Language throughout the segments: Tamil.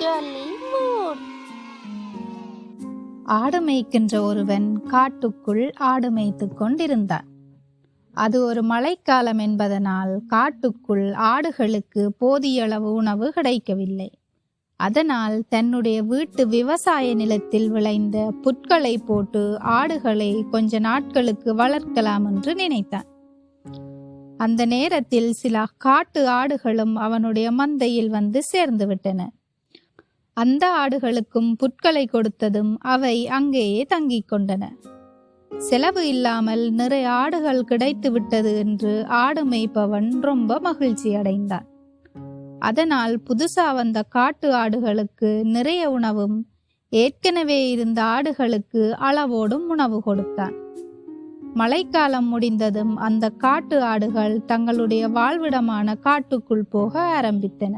Jolly moon. ஆடு மேய்க்கின்ற ஒருவன் காட்டுக்குள் ஆடு மேய்த்துக் கொண்டிருந்தான். அது ஒரு மழைக்காலம் என்பதனால் காட்டுக்குள் ஆடுகளுக்கு போதிய அளவு உணவு கிடைக்கவில்லை. அதனால் தன்னுடைய வீட்டு விவசாய நிலத்தில் விளைந்த புற்களை போட்டு ஆடுகளை கொஞ்ச நாட்களுக்கு வளர்க்கலாம் என்று நினைத்தான். அந்த நேரத்தில் சில காட்டு ஆடுகளும் அவனுடைய மந்தையில் வந்து சேர்ந்து விட்டன. அந்த ஆடுகளுக்கும் புற்களை கொடுத்ததும் அவை அங்கேயே தங்கிக் கொண்டன. செலவு இல்லாமல் நிறைய ஆடுகள் கிடைத்து விட்டது என்று ஆடு மேய்ப்பவன் ரொம்ப மகிழ்ச்சி அடைந்தான். அதனால் புதுசா வந்த காட்டு ஆடுகளுக்கு நிறைய உணவும் ஏற்கனவே இருந்த ஆடுகளுக்கு அளவோடும் உணவு கொடுத்தான். மழைக்காலம் முடிந்ததும் அந்த காட்டு ஆடுகள் தங்களுடைய வாழ்விடமான காட்டுக்குள் போக ஆரம்பித்தன.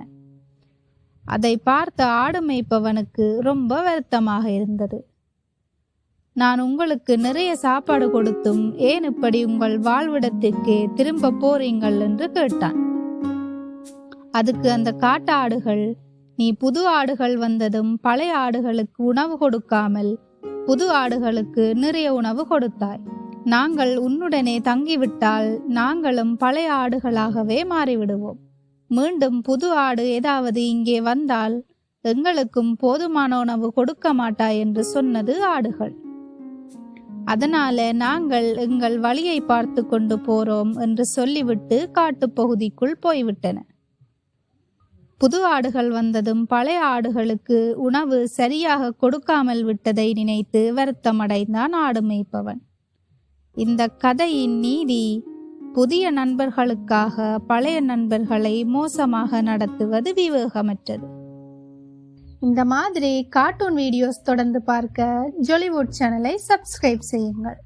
அதை பார்த்த ஆடு மேய்ப்பவனுக்கு ரொம்ப வருத்தமாக இருந்தது. நான் உங்களுக்கு நிறைய சாப்பாடு கொடுத்தும் ஏன் இப்படி உங்கள் வாழ்விடத்திற்கே திரும்ப போறீங்கள் என்று கேட்டான். அதுக்கு அந்த காட்டு ஆடுகள், நீ புது ஆடுகள் வந்ததும் பழைய ஆடுகளுக்கு உணவு கொடுக்காமல் புது ஆடுகளுக்கு நிறைய உணவு கொடுத்தாய். நாங்கள் உன்னுடனே தங்கிவிட்டால் நாங்களும் பழைய ஆடுகளாகவே மாறிவிடுவோம். மீண்டும் புது ஆடு ஏதாவது இங்கே வந்தால் எங்களுக்கும் போதுமான உணவு கொடுக்க மாட்டாய் என்று சொன்னது ஆடுகள். அதனால நாங்கள் எங்கள் வழியை பார்த்து கொண்டு போறோம் என்று சொல்லிவிட்டு காட்டுப்பகுதிக்குள் போய்விட்டன. புது ஆடுகள் வந்ததும் பழைய ஆடுகளுக்கு உணவு சரியாக கொடுக்காமல் விட்டதை நினைத்து வருத்தமடைந்தான் ஆடு மேய்ப்பவன். இந்த கதையின் நீதி, புதிய நண்பர்களுக்காக பழைய நண்பர்களை மோசமாக நடத்துவது விவேகமற்றது. இந்த மாதிரி கார்ட்டூன் வீடியோஸ் தொடர்ந்து பார்க்க ஜாலிவுட் சேனலை சப்ஸ்கிரைப் செய்யுங்கள்.